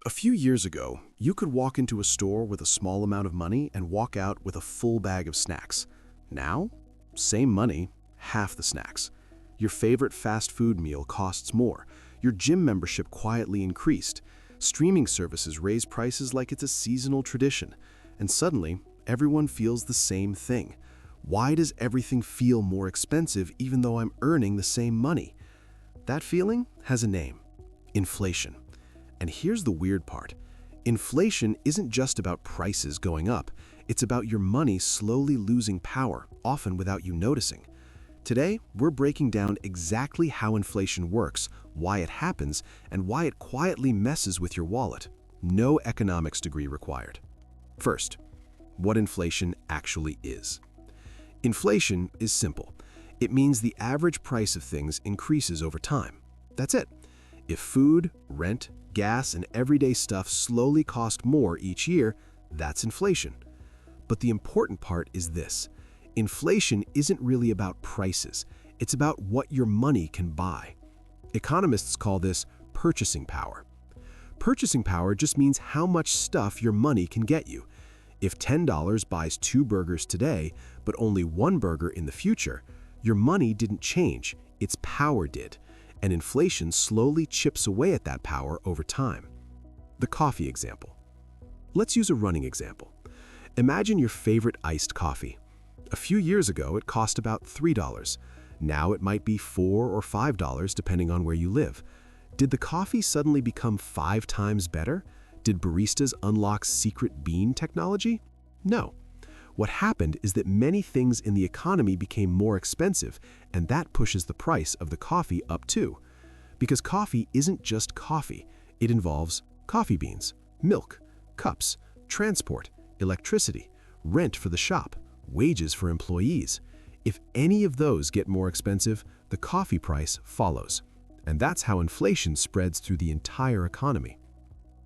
A few years ago, you could walk into a store with a small amount of money and walk out with a full bag of snacks. Now, same money, half the snacks. Your favorite fast food meal costs more. Your gym membership quietly increased. Streaming services raise prices like it's a seasonal tradition. And suddenly, everyone feels the same thing. Why does everything feel more expensive even though I'm earning the same money? That feeling has a name: inflation. And here's the weird part. Inflation isn't just about prices going up. It's about your money slowly losing power, often without you noticing. Today, we're breaking down exactly how inflation works, why it happens, and why it quietly messes with your wallet. No economics degree required. First, what inflation actually is. Inflation is simple. It means the average price of things increases over time. That's it. If food, rent, gas, and everyday stuff slowly cost more each year, that's inflation. But the important part is this: inflation isn't really about prices. It's about what your money can buy. Economists call this purchasing power. Purchasing power just means how much stuff your money can get you. If $10 buys 2 burgers today, but only 1 burger in the future, your money didn't change, its power did. And inflation slowly chips away at that power over time. The coffee example. Let's use a running example. Imagine your favorite iced coffee. A few years ago, it cost about $3. Now it might be $4 or $5 depending on where you live. Did the coffee suddenly become 5 times better? Did baristas unlock secret bean technology? No. What happened is that many things in the economy became more expensive, and that pushes the price of the coffee up too. Because coffee isn't just coffee. It involves coffee beans, milk, cups, transport, electricity, rent for the shop, wages for employees. If any of those get more expensive, the coffee price follows. And that's how inflation spreads through the entire economy.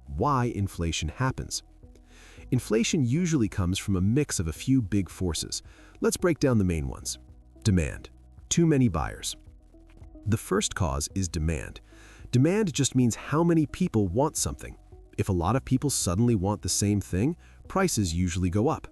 Why inflation happens? Inflation usually comes from a mix of a few big forces. Let's break down the main ones. Demand. Too many buyers. The first cause is demand. Demand just means how many people want something. If a lot of people suddenly want the same thing, prices usually go up.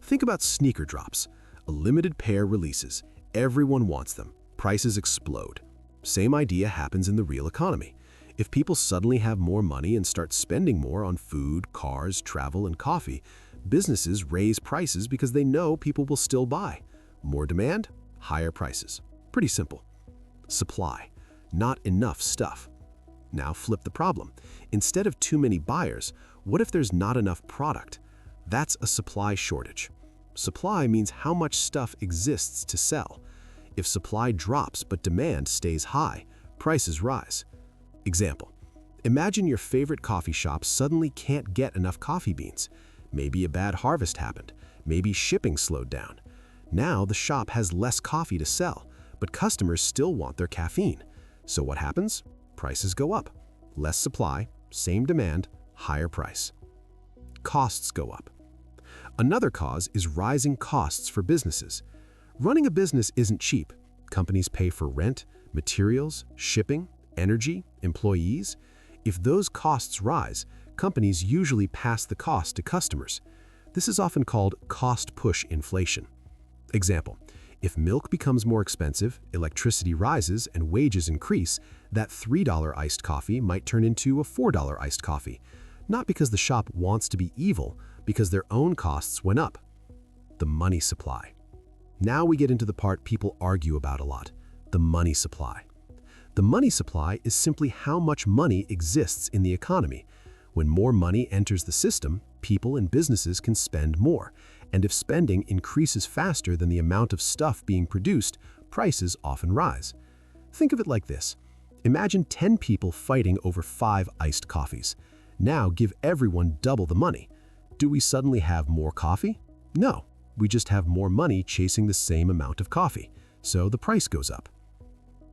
Think about sneaker drops. A limited pair releases. Everyone wants them. Prices explode. Same idea happens in the real economy. If people suddenly have more money and start spending more on food, cars, travel, and coffee, businesses raise prices because they know people will still buy. More demand, higher prices. Pretty simple. Supply. Not enough stuff. Now flip the problem. Instead of too many buyers, what if there's not enough product? That's a supply shortage. Supply means how much stuff exists to sell. If supply drops but demand stays high, prices rise. Example. Imagine your favorite coffee shop suddenly can't get enough coffee beans. Maybe a bad harvest happened. Maybe shipping slowed down. Now the shop has less coffee to sell, but customers still want their caffeine. So what happens? Prices go up. Less supply, same demand, higher price. Costs go up. Another cause is rising costs for businesses. Running a business isn't cheap. Companies pay for rent, materials, shipping, energy, employees. If those costs rise, companies usually pass the cost to customers. This is often called cost-push inflation. Example, if milk becomes more expensive, electricity rises, and wages increase, that $3 iced coffee might turn into a $4 iced coffee. Not because the shop wants to be evil, because their own costs went up. The money supply. Now we get into the part people argue about a lot: the money supply. The money supply is simply how much money exists in the economy. When more money enters the system, people and businesses can spend more. And if spending increases faster than the amount of stuff being produced, prices often rise. Think of it like this. Imagine 10 people fighting over 5 iced coffees. Now give everyone double the money. Do we suddenly have more coffee? No, we just have more money chasing the same amount of coffee. So the price goes up.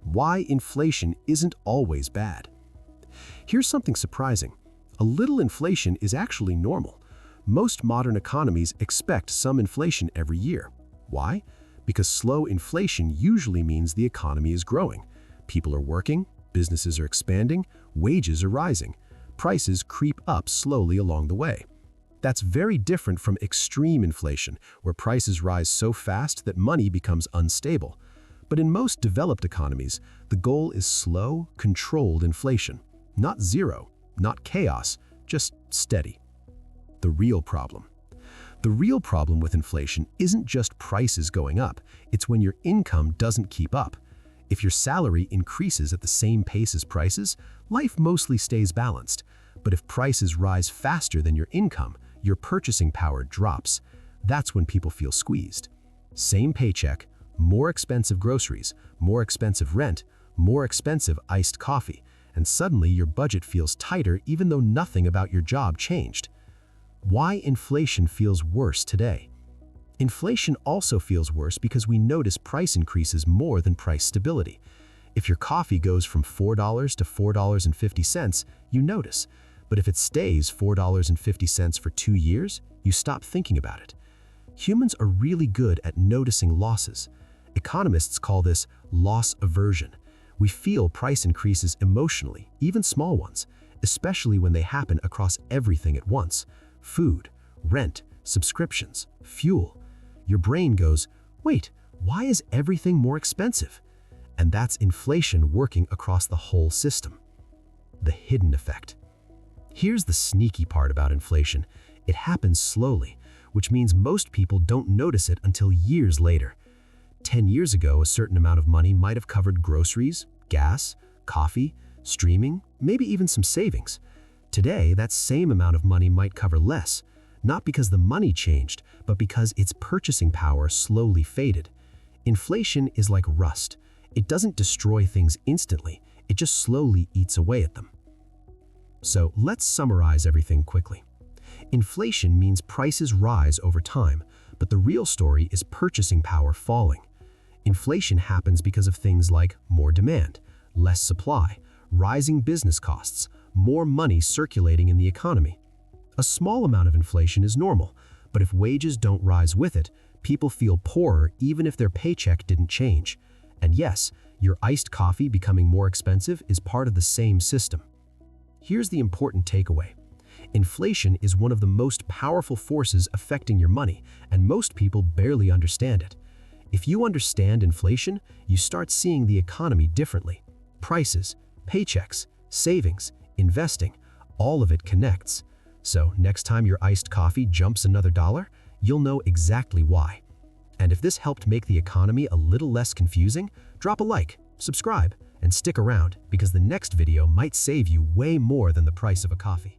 Why inflation isn't always bad. Here's something surprising. A little inflation is actually normal. Most modern economies expect some inflation every year. Why? Because slow inflation usually means the economy is growing. People are working, businesses are expanding, wages are rising. prices creep up slowly along the way. That's very different from extreme inflation, where prices rise so fast that money becomes unstable. But in most developed economies, the goal is slow, controlled inflation. Not zero, not chaos, just steady. The real problem. The real problem with inflation isn't just prices going up, it's when your income doesn't keep up. If your salary increases at the same pace as prices, life mostly stays balanced. But if prices rise faster than your income, your purchasing power drops. That's when people feel squeezed. Same paycheck, more expensive groceries, more expensive rent, more expensive iced coffee, and suddenly your budget feels tighter even though nothing about your job changed. Why inflation feels worse today? Inflation also feels worse because we notice price increases more than price stability. If your coffee goes from $4 to $4.50, you notice. But if it stays $4.50 for 2 years, you stop thinking about it. Humans are really good at noticing losses. Economists call this loss aversion. We feel price increases emotionally, even small ones, especially when they happen across everything at once. Food, rent, subscriptions, fuel. Your brain goes, wait, why is everything more expensive? And that's inflation working across the whole system. The hidden effect. Here's the sneaky part about inflation. It happens slowly, which means most people don't notice it until years later. 10 years ago, a certain amount of money might have covered groceries, gas, coffee, streaming, maybe even some savings. Today, that same amount of money might cover less, not because the money changed, but because its purchasing power slowly faded. Inflation is like rust. It doesn't destroy things instantly, it just slowly eats away at them. So let's summarize everything quickly. Inflation means prices rise over time, but the real story is purchasing power falling. Inflation happens because of things like more demand, less supply, rising business costs, more money circulating in the economy. A small amount of inflation is normal, but if wages don't rise with it, people feel poorer even if their paycheck didn't change. And yes, your iced coffee becoming more expensive is part of the same system. Here's the important takeaway. Inflation is one of the most powerful forces affecting your money, and most people barely understand it. If you understand inflation, you start seeing the economy differently. Prices, paychecks, savings, investing, all of it connects. So next time your iced coffee jumps another dollar, you'll know exactly why. And if this helped make the economy a little less confusing, drop a like, subscribe, and stick around because the next video might save you way more than the price of a coffee.